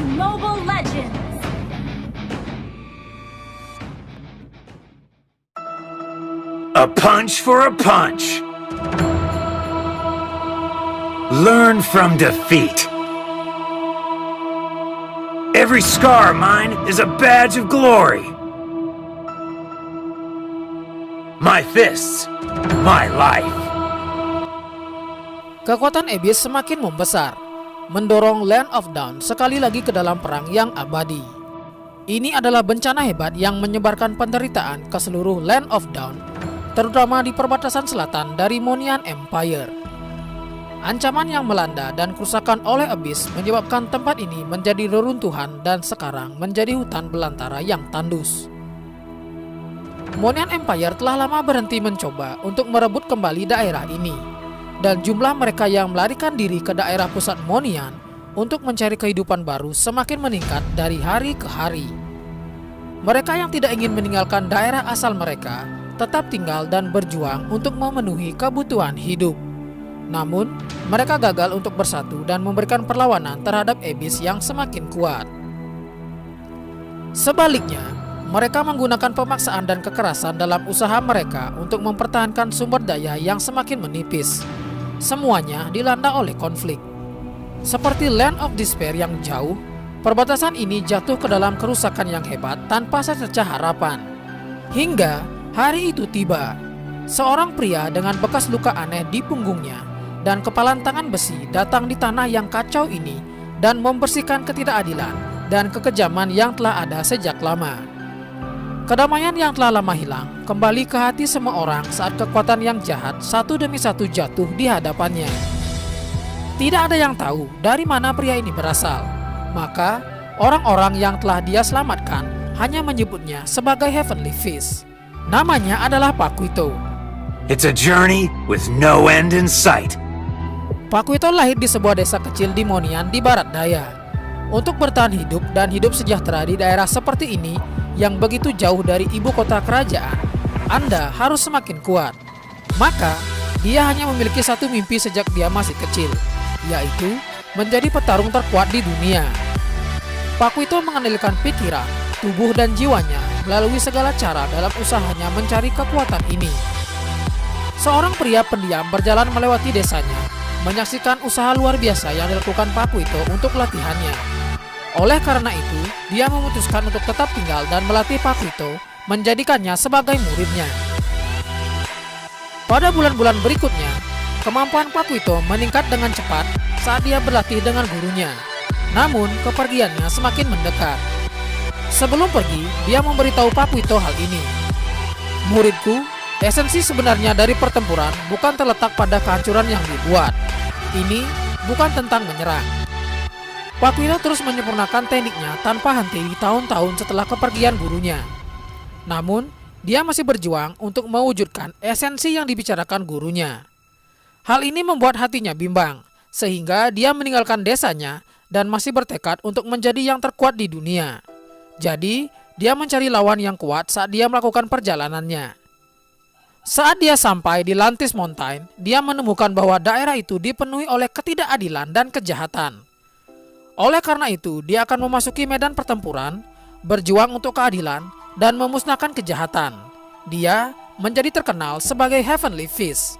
Mobile Legends! A punch for a punch. Learn from defeat. Every scar of mine is a badge of glory. My fists, my life. Kekuatan Abyss semakin membesar, mendorong Land of Dawn sekali lagi ke dalam perang yang abadi. Ini adalah bencana hebat yang menyebarkan penderitaan ke seluruh Land of Dawn, terutama di perbatasan selatan dari Monian Empire. Ancaman yang melanda dan kerusakan oleh Abyss menyebabkan tempat ini menjadi reruntuhan dan sekarang menjadi hutan belantara yang tandus. Monian Empire telah lama berhenti mencoba untuk merebut kembali daerah ini, dan jumlah mereka yang melarikan diri ke daerah pusat Monian untuk mencari kehidupan baru semakin meningkat dari hari ke hari. Mereka yang tidak ingin meninggalkan daerah asal mereka tetap tinggal dan berjuang untuk memenuhi kebutuhan hidup. Namun, mereka gagal untuk bersatu dan memberikan perlawanan terhadap Abyss yang semakin kuat. Sebaliknya, mereka menggunakan pemaksaan dan kekerasan dalam usaha mereka untuk mempertahankan sumber daya yang semakin menipis. Semuanya dilanda oleh konflik. Seperti Land of Despair yang jauh, perbatasan ini jatuh ke dalam kerusakan yang hebat tanpa secercah harapan. Hingga hari itu tiba, seorang pria dengan bekas luka aneh di punggungnya dan kepalan tangan besi datang di tanah yang kacau ini dan membersihkan ketidakadilan dan kekejaman yang telah ada sejak lama. Kedamaian yang telah lama hilang kembali ke hati semua orang saat kekuatan yang jahat satu demi satu jatuh di hadapannya. Tidak ada yang tahu dari mana pria ini berasal, maka orang-orang yang telah dia selamatkan hanya menyebutnya sebagai Heavenly Fist. Namanya adalah Paquito. It's a journey with no end in sight. Paquito lahir di sebuah desa kecil di Monian di barat daya. Untuk bertahan hidup dan hidup sejahtera di daerah seperti ini yang begitu jauh dari ibu kota kerajaan, Anda harus semakin kuat. Maka, dia hanya memiliki satu mimpi sejak dia masih kecil, yaitu menjadi petarung terkuat di dunia. Paquito mengandalkan pikiran, tubuh dan jiwanya melalui segala cara dalam usahanya mencari kekuatan ini. Seorang pria pendiam berjalan melewati desanya, menyaksikan usaha luar biasa yang dilakukan Paquito untuk latihannya. Oleh karena itu, dia memutuskan untuk tetap tinggal dan melatih Paquito, menjadikannya sebagai muridnya. Pada bulan-bulan berikutnya, kemampuan Paquito meningkat dengan cepat saat dia berlatih dengan gurunya. Namun, kepergiannya semakin mendekat. Sebelum pergi, dia memberitahu Paquito hal ini. Muridku, esensi sebenarnya dari pertempuran bukan terletak pada kehancuran yang dibuat. Ini bukan tentang menyerang. Paquito terus menyempurnakan tekniknya tanpa henti di tahun-tahun setelah kepergian gurunya. Namun, dia masih berjuang untuk mewujudkan esensi yang dibicarakan gurunya. Hal ini membuat hatinya bimbang, sehingga dia meninggalkan desanya dan masih bertekad untuk menjadi yang terkuat di dunia. Jadi, dia mencari lawan yang kuat saat dia melakukan perjalanannya. Saat dia sampai di Lantis Mountain, dia menemukan bahwa daerah itu dipenuhi oleh ketidakadilan dan kejahatan. Oleh karena itu, dia akan memasuki medan pertempuran, berjuang untuk keadilan, dan memusnahkan kejahatan. Dia menjadi terkenal sebagai Heavenly Fist.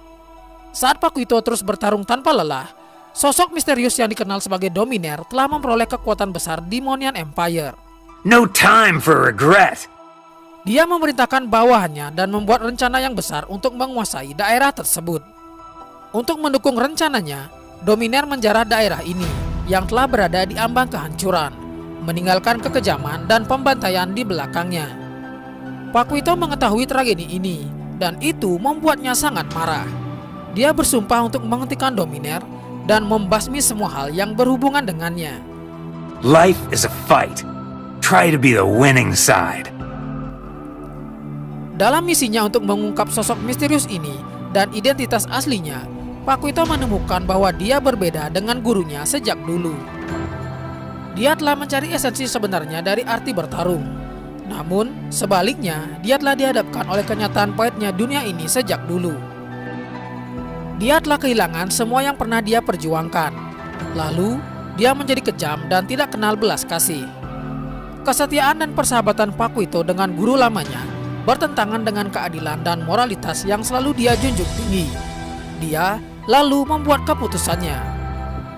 Saat Paquito terus bertarung tanpa lelah, sosok misterius yang dikenal sebagai Dominaire telah memperoleh kekuatan besar di Monian Empire. No time for regret. Dia memerintahkan bawahannya dan membuat rencana yang besar untuk menguasai daerah tersebut. Untuk mendukung rencananya, Dominaire menjarah daerah ini yang telah berada di ambang kehancuran, meninggalkan kekejaman dan pembantaian di belakangnya. Paquito mengetahui tragedi ini, dan itu membuatnya sangat marah. Dia bersumpah untuk menghentikan Dominaire dan membasmi semua hal yang berhubungan dengannya. Life is a fight. Try to be the winning side. Dalam misinya untuk mengungkap sosok misterius ini dan identitas aslinya, Paquito menemukan bahwa dia berbeda dengan gurunya sejak dulu. Dia telah mencari esensi sebenarnya dari arti bertarung. Namun, sebaliknya, dia telah dihadapkan oleh kenyataan pahitnya dunia ini sejak dulu. Dia telah kehilangan semua yang pernah dia perjuangkan. Lalu, dia menjadi kejam dan tidak kenal belas kasih. Kesetiaan dan persahabatan Pak Kuito dengan guru lamanya bertentangan dengan keadilan dan moralitas yang selalu dia junjung tinggi. Dia lalu membuat keputusannya.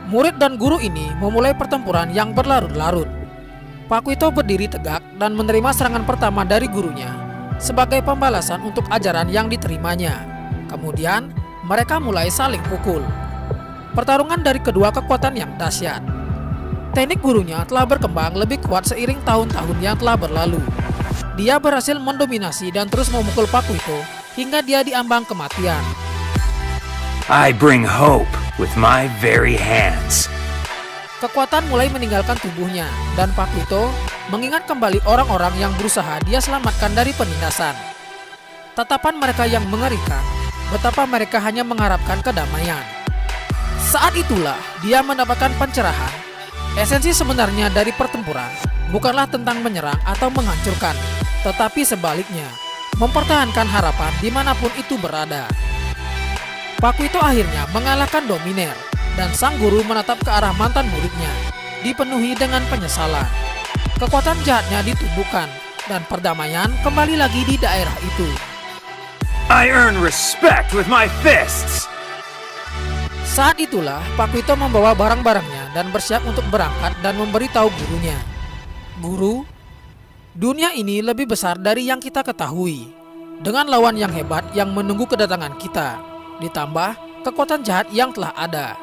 Murid dan guru ini memulai pertempuran yang berlarut-larut. Pak Kuito berdiri tegak dan menerima serangan pertama dari gurunya sebagai pembalasan untuk ajaran yang diterimanya. Kemudian mereka mulai saling pukul. Pertarungan dari kedua kekuatan yang dahsyat. Teknik gurunya telah berkembang lebih kuat seiring tahun-tahun yang telah berlalu. Dia berhasil mendominasi dan terus memukul Pak Kuito hingga dia diambang kematian. I bring hope with my very hands. Kekuatan mulai meninggalkan tubuhnya dan Pak Kuito mengingat kembali orang-orang yang berusaha dia selamatkan dari penindasan. Tatapan mereka yang mengerikan, betapa mereka hanya mengharapkan kedamaian. Saat itulah dia mendapatkan pencerahan. Esensi sebenarnya dari pertempuran bukanlah tentang menyerang atau menghancurkan, tetapi sebaliknya, mempertahankan harapan dimanapun itu berada. Pak Kuito akhirnya mengalahkan Dominer, dan sang guru menatap ke arah mantan muridnya, dipenuhi dengan penyesalan. Kekuatan jahatnya ditubuhkan, dan perdamaian kembali lagi di daerah itu. I earn respect with my fists. Saat itulah Pak Kuito membawa barang-barangnya dan bersiap untuk berangkat dan memberitahu gurunya. Guru, dunia ini lebih besar dari yang kita ketahui. Dengan lawan yang hebat yang menunggu kedatangan kita, ditambah kekuatan jahat yang telah ada.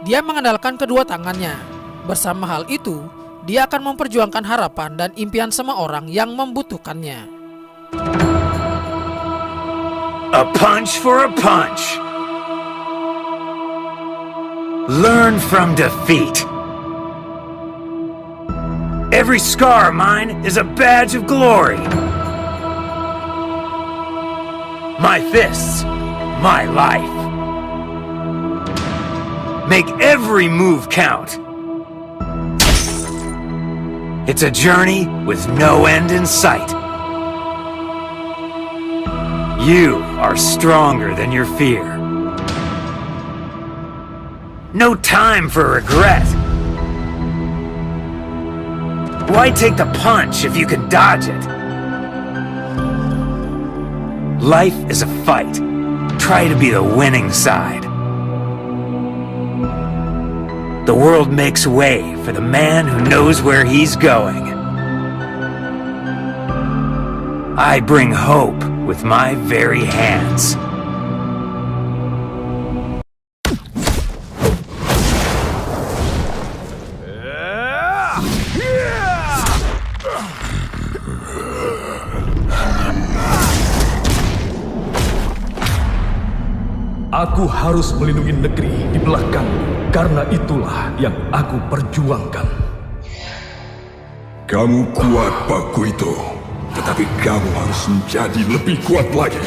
Dia mengandalkan kedua tangannya. Bersama hal itu, dia akan memperjuangkan harapan dan impian semua orang yang membutuhkannya. A punch for a punch. Learn from defeat. Every scar of mine is a badge of glory. My fists, my life. Make every move count. It's a journey with no end in sight. You are stronger than your fear. No time for regret. Why take the punch if you can dodge it? Life is a fight. Try to be the winning side. The world makes way for the man who knows where he's going. I bring hope with my very hands. Aku harus melindungi negeri di belakang, karena itulah yang aku perjuangkan. Kamu kuat, Pak Kuito. Tetapi kamu harus menjadi lebih kuat lagi.